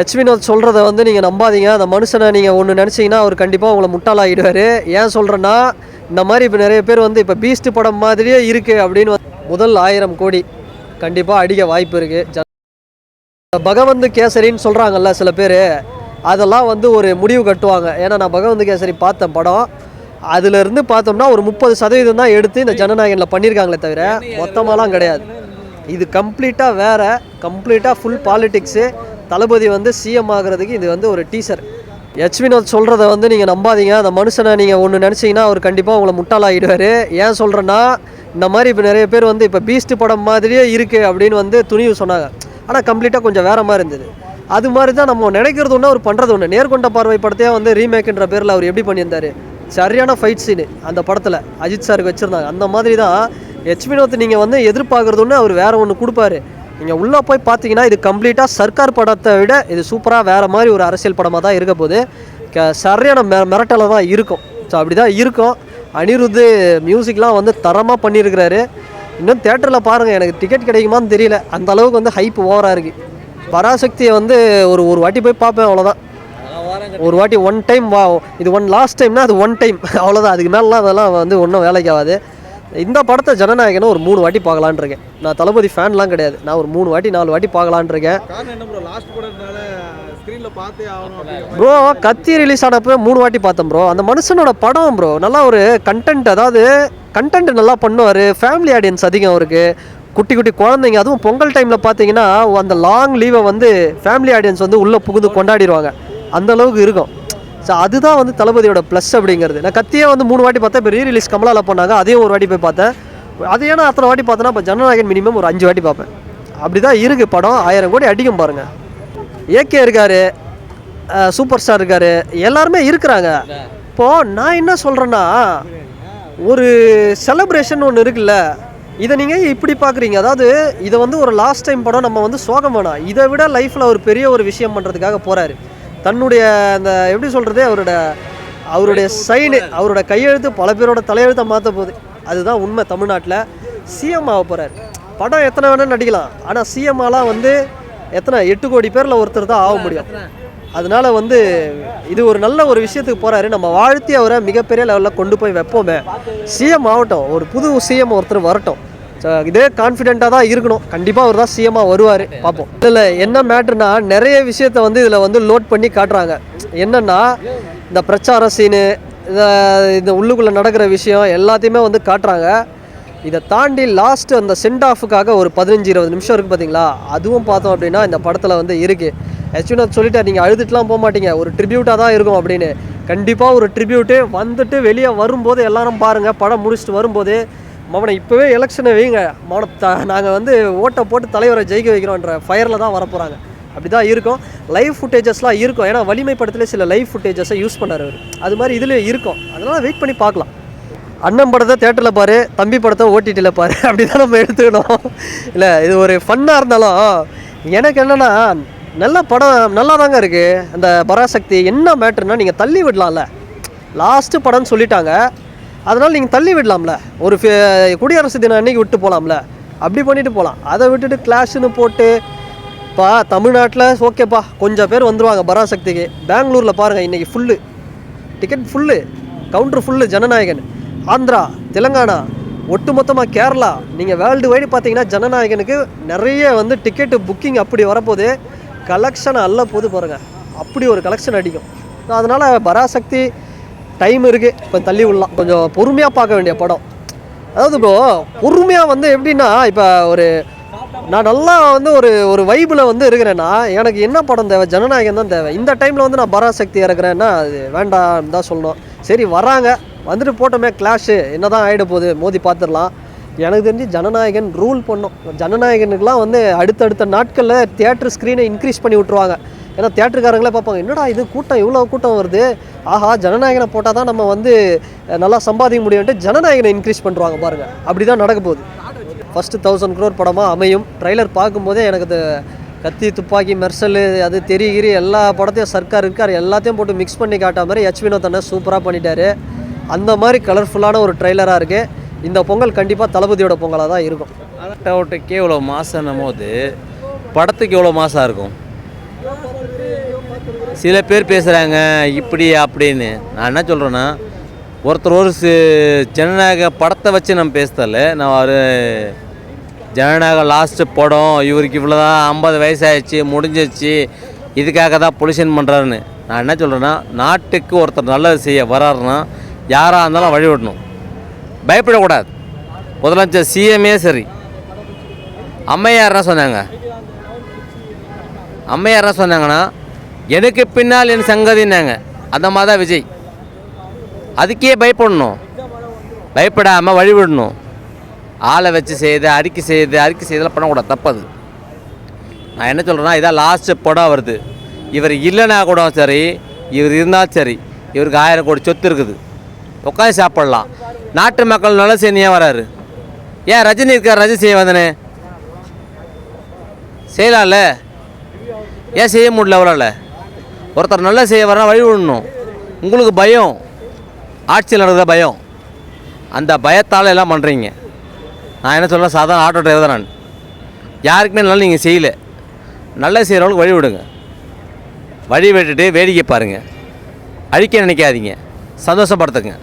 H Vinod சொல்கிறத வந்து நீங்கள் நம்பாதீங்க. அந்த மனுஷனை நீங்கள் ஒன்று நினச்சிங்கன்னா அவர் கண்டிப்பாக உங்களை முட்டாளாகிடுவார். ஏன் சொல்கிறேன்னா, இந்த மாதிரி இப்போ நிறைய பேர் வந்து இப்போ பீஸ்ட் படம் மாதிரியே இருக்குது அப்படின்னு முதல் 1000 கோடி கண்டிப்பாக அடிக்க வாய்ப்பு இருக்குது. பகவந்த் கேசரின்னு சொல்கிறாங்கல்ல சில பேர், அதெல்லாம் வந்து ஒரு முடிவு கட்டுவாங்க. ஏன்னா நான் பகவந்த் கேசரி பார்த்தேன் படம், அதுலேருந்து பார்த்தோம்னா ஒரு 30% தான் எடுத்து இந்த ஜனநாயகனில் பண்ணியிருக்காங்களே தவிர மொத்தமாலாம் கிடையாது. இது கம்ப்ளீட்டாக வேறு, கம்ப்ளீட்டாக ஃபுல் பாலிடிக்ஸு. தளபதி வந்து சிஎம் ஆகிறதுக்கு இது வந்து ஒரு டீசர். எச் வினோத் சொல்கிறத வந்து நீங்கள் நம்பாதீங்க. அந்த மனுஷனை நீங்கள் ஒன்று நினச்சிங்கன்னா அவர் கண்டிப்பாக உங்களை முட்டாளாகிடுவார். ஏன் சொல்கிறேன்னா, இந்த மாதிரி இப்போ நிறைய பேர் வந்து இப்போ பீஸ்ட் படம் மாதிரியே இருக்குது அப்படின்னு வந்து துணிவு சொன்னாங்க. ஆனால் கம்ப்ளீட்டாக கொஞ்சம் வேறு மாதிரி இருந்தது. அது மாதிரி தான் நம்ம நினைக்கிறது ஒன்று, அவர் பண்ணுறது ஒன்று. நேர்கொண்ட பார்வை படத்தையே வந்து ரீமேக்குன்ற பேரில் அவர் எப்படி பண்ணியிருந்தார், சரியான ஃபைட் சீனு அந்த படத்தில் அஜித் சாருக்கு வச்சுருந்தாங்க. அந்த மாதிரி தான் எச் வினோத் நீங்கள் வந்து எதிர்பார்க்குறது ஒன்று, அவர் வேறு ஒன்று கொடுப்பாரு. நீங்கள் உள்ளே போய் பார்த்தீங்கன்னா இது கம்ப்ளீட்டாக சர்க்கார் படத்தை விட இது சூப்பராக வேறு மாதிரி ஒரு அரசியல் படமாக தான் இருக்க போது. சரியான மிரட்டலை தான் இருக்கும். ஸோ அப்படி தான் இருக்கும். அனிருத் மியூசிக்லாம் வந்து தரமாக பண்ணியிருக்கிறாரு. இன்னும் தேட்டரில் பாருங்கள், எனக்கு டிக்கெட் கிடைக்குமான்னு தெரியல, அந்த அளவுக்கு வந்து ஹைப் ஓவராக இருக்குது. பராசக்தியை வந்து ஒரு வாட்டி போய் பார்ப்பேன், அவ்வளோதான். ஒரு வாட்டி ஒன் டைம் இது லாஸ்ட் டைம்னா அது ஒன் டைம் அவ்வளோதான். அதுக்கு மேலாம் அதெல்லாம் வந்து ஒன்றும் வேலைக்கு ஆகாது. இந்த படத்தை ஜனநாயகனை ஒரு 3 வாட்டி பார்க்கலான் இருக்கேன். நான் தளபதி ஃபேன்லாம் கிடையாது, நான் ஒரு 3 வாட்டி 4 வாட்டி பார்க்கலான் இருக்கேன். ப்ரோ கத்தி ரிலீஸ் ஆனப்போ 3 வாட்டி பார்த்தேன் ப்ரோ. அந்த மனுஷனோட படம் ப்ரோ நல்லா ஒரு கண்டென்ட், அதாவது கண்டென்ட் நல்லா பண்ணுவார். ஃபேமிலி ஆடியன்ஸ் அதிகம் அவருக்கு. குட்டி குட்டி குழந்தைங்க, அதுவும் பொங்கல் டைமில் பார்த்தீங்கன்னா அந்த லாங் லீவை வந்து ஃபேமிலி ஆடியன்ஸ் வந்து உள்ளே புகுந்து கொண்டாடிடுவாங்க. அந்தளவுக்கு இருக்கும். ஸோ அதுதான் வந்து தளபதியோட ப்ளஸ் அப்படிங்கிறது. நான் கத்தியே வந்து 3 வாட்டி பார்த்தேன். இப்போ ரீரிலீஸ் கமலாவில் பண்ணாங்க, அதையும் ஒரு வாட்டி போய் பார்த்தேன். அது ஏன்னா அத்தனை வாட்டி பார்த்தேன்னா இப்போ ஜனநாயகன் மினிமம் ஒரு 5 வாட்டி பார்ப்பேன். அப்படி தான் இருக்குது படம். 1000 கோடி அடிக்கும் பாருங்கள். ஏகே இருக்கார், சூப்பர் ஸ்டார் இருக்கார், எல்லாருமே இருக்கிறாங்க. இப்போது நான் என்ன சொல்கிறேன்னா, ஒரு செலிப்ரேஷன் ஒன்று இருக்குல்ல, இதை நீங்கள் இப்படி பார்க்குறீங்க. அதாவது இதை வந்து ஒரு லாஸ்ட் டைம் படம், நம்ம வந்து சோகம் வேணாம், இதை விட லைஃப்பில் ஒரு பெரிய ஒரு விஷயம் பண்ணுறதுக்காக போகிறாரு. தன்னுடைய அந்த எப்படி சொல்கிறது, அவருடைய சைனு, அவரோட கையெழுத்து பல பேரோட தலையெழுத்தை மாற்ற போகுது. அதுதான் உண்மை. தமிழ்நாட்டில் சிஎம் ஆக போகிறார். படம் எத்தனை வேணாலும் நடிக்கலாம், ஆனால் சிஎம்மாலாம் வந்து எத்தனை 8 கோடி பேரில் ஒருத்தர் தான் ஆக முடியும். அதனால வந்து இது ஒரு நல்ல ஒரு விஷயத்துக்கு போகிறாரு. நம்ம வாழ்த்தி அவரை மிகப்பெரிய லெவலில் கொண்டு போய் வைப்போமே. சிஎம் ஆகட்டும், ஒரு புது சிஎம் ஒருத்தர் வரட்டும். ஸோ இதே கான்ஃபிடென்ட்டாக தான் இருக்கணும். கண்டிப்பாக அவர் தான் சிஎம்மாக வருவார், பார்ப்போம். இதில் என்ன மேட்ருனா, நிறைய விஷயத்தை வந்து இதில் வந்து லோட் பண்ணி காட்டுறாங்க. என்னென்னா, இந்த பிரச்சார சீனு, இந்த உள்ளுக்குள்ளே நடக்கிற விஷயம் எல்லாத்தையுமே வந்து காட்டுறாங்க. இதை தாண்டி லாஸ்ட்டு அந்த சென்ட் ஆஃபுக்காக ஒரு 15-20 நிமிஷம் இருக்குது பார்த்தீங்களா, அதுவும் பார்த்தோம் அப்படின்னா இந்த படத்தில் வந்து இருக்குது. ஆக்சுவலாக சொல்லிட்டார், நீங்கள் அழுதுட்டுலாம் போக மாட்டீங்க, ஒரு ட்ரிபியூட்டாக தான் இருக்கும் அப்படின்னு. கண்டிப்பாக ஒரு ட்ரிபியூட்டு வந்துட்டு வெளியே வரும்போது எல்லாரும் பாருங்கள், படம் முடிச்சுட்டு வரும்போது மவனை இப்போவே எலெக்ஷனை வைங்க, மவனை நாங்கள் வந்து ஓட்டை போட்டு தலைவரை ஜெயிக்க வைக்கிறோன்ற ஃபயரில் தான் வரப்போகிறாங்க. அப்படி தான் இருக்கும். லைவ் ஃபுட்டேஜஸ்லாம் இருக்கும். ஏன்னா வலிமை படத்தில் சில லைவ் ஃபுட்டேஜஸை யூஸ் பண்ணார் அவர். அது மாதிரி இதில் இருக்கும். அதனால் வெயிட் பண்ணி பார்க்கலாம். அண்ணன் படத்தை தேட்டரில் பாரு, தம்பி படத்தை ஓடிடியில் பாரு, அப்படி தான் நம்ம எடுத்துக்கணும். இல்லை இது ஒரு ஃபன்னாக இருந்தாலும் எனக்கு என்னென்னா, நல்ல படம் நல்லா தாங்க இருக்குது. அந்த பராசக்தி என்ன மேட்ருன்னா, நீங்கள் தள்ளி விடலாம்ல, லாஸ்ட்டு படம்னு சொல்லிட்டாங்க, அதனால் நீங்கள் தள்ளி விடலாம்ல, ஒரு குடியரசு தினம் அன்றைக்கி விட்டு போகலாம்ல, அப்படி பண்ணிவிட்டு போகலாம். அதை விட்டுட்டு கிளாஷுன்னு போட்டு தமிழ்நாட்டில் ஓகேப்பா கொஞ்சம் பேர் வந்துடுவாங்க பராசக்திக்கு. பெங்களூரில் பாருங்கள் இன்றைக்கி full ticket, full counter full Jananayagan. Andhra, Telangana, ஒட்டுமொத்தமாக கேரளா, நீங்கள் வேர்ல்டு வைடு பார்த்தீங்கன்னா ஜனநாயகனுக்கு நிறைய வந்து டிக்கெட்டு புக்கிங் அப்படி வரப்போது. கலெக்ஷன் அல்ல போது பாருங்கள், அப்படி ஒரு கலெக்ஷன் அடிக்கும். அதனால் பராசக்தி டைம் இருக்குது, இப்போ தள்ளி விடலாம். கொஞ்சம் பொறுமையாக பார்க்க வேண்டிய படம். அதாவது இப்போ பொறுமையாக வந்து எப்படின்னா, இப்போ நான் நல்லா வந்து ஒரு வைபில் வந்து இருக்கிறேன்னா, எனக்கு என்ன படம் தேவை, ஜனநாயகம் தான் தேவை. இந்த டைமில் வந்து நான் பராசக்தி இறக்குறேன்னா அது வேண்டாம் தான் சொல்லணும். சரி வராங்க, வந்துட்டு போட்டோமே, கிளாஷு என்ன தான் ஆகிட போகுது, மோதி பார்த்துடலாம். எனக்கு தெரிஞ்சு ஜனநாயகன் ரூல் பண்ணோம். ஜனநாயகனுக்கெலாம் வந்து அடுத்தடுத்த நாட்களில் தியேட்டர் ஸ்க்ரீனை இன்க்ரீஸ் பண்ணி விட்ருவாங்க. ஏன்னா தியேட்டருக்காரங்களே பார்ப்பாங்க, என்னடா இது கூட்டம் இவ்வளோ கூட்டம் வருது, ஆஹா ஜனநாயகனை போட்டால் தான் நம்ம வந்து நல்லா சம்பாதிக்க முடியும்ட்டு ஜனநாயகனை இன்க்ரீஸ் பண்ணுறாங்க பாருங்கள். அப்படி தான் நடக்க போகுது. ஃபஸ்ட்டு 1000 crore படமாக அமையும். ட்ரைலர் பார்க்கும்போதே எனக்கு அது கத்தி, துப்பாக்கி, மெர்சல், அது தெரிகிரி எல்லா படத்தையும் சர்க்கார் இருக்கார் எல்லாத்தையும் போட்டு மிக்ஸ் பண்ணி காட்டா மாதிரி எச் வினோத் அண்ணன் சூப்பராக பண்ணிட்டாரு. அந்த மாதிரி கலர்ஃபுல்லான ஒரு ட்ரைலராக இருக்குது. இந்த பொங்கல் கண்டிப்பாக தளபதியோட பொங்கலாக தான் இருக்கும். அவுட்டுக்கே இவ்வளோ மாதம் போது படத்துக்கு எவ்வளோ மாதம் இருக்கும். சில பேர் பேசுகிறாங்க இப்படி அப்படின்னு. நான் என்ன சொல்கிறேன்னா, ஒருத்தர் ஒரு ஜனநாயக படத்தை வச்சு நம்ம பேசுதல, நான் ஒரு ஜனநாயகம் லாஸ்ட்டு படம், இவருக்கு இவ்வளோ தான் 50 வயசாகிடுச்சு முடிஞ்சிச்சு, இதுக்காக தான் பொலிஷன் பண்ணுறாருன்னு. நான் என்ன சொல்கிறேன்னா, நாட்டுக்கு ஒருத்தர் நல்லது செய்ய வராருன்னா யாராக இருந்தாலும் வழிவிடணும், பயப்படக்கூடாது. முதலமைச்சர் சிஎம்ஏ சரி. அம்மையார் என்ன சொன்னாங்க? அம்மையார் என்ன சொன்னாங்கன்னா, எனக்கு பின்னால் என் சங்கதின்னாங்க. அந்த மாதிரி தான் விஜய். அதுக்கே பயப்படணும், பயப்படாமல் வழிவிடணும். ஆளை வச்சு செய்யுது, அறிக்கை செய்யறதெல்லாம் பண்ணக்கூடாது, தப்பது. நான் என்ன சொல்கிறேன்னா, இதான் லாஸ்ட்டு படம் வருது. இவர் இல்லைன்னா கூட சரி, இவர் இருந்தால் சரி, இவருக்கு 1000 கோடி சொத்து இருக்குது, உட்காந்து சாப்பிட்லாம். நாட்டு மக்கள் நல்ல செய்ய ஏன் வராரு? ஏன் ரஜினி இருக்கார், ரஜினி செய்ய வந்தனே செய்யலாம்ல, ஏன் செய்ய முடியல அவரால்? ஒருத்தர் நல்லா செய்ய வரனா வழி விடணும். உங்களுக்கு பயம், ஆட்சியில் நடக்கிற பயம், அந்த பயத்தால் எல்லாம் பண்ணுறீங்க. நான் என்ன சொல்கிறேன், சாதாரண ஆட்டோ டிரைவர் தான் நான். யாருக்குமே நல்லா நீங்கள் செய்யலை, நல்லா செய்கிறவங்களுக்கு வழி விடுங்க. வழி விட்டுட்டு வேடிக்கை பாருங்கள், அழிக்க நினைக்காதீங்க, சந்தோஷப்படுத்துங்க.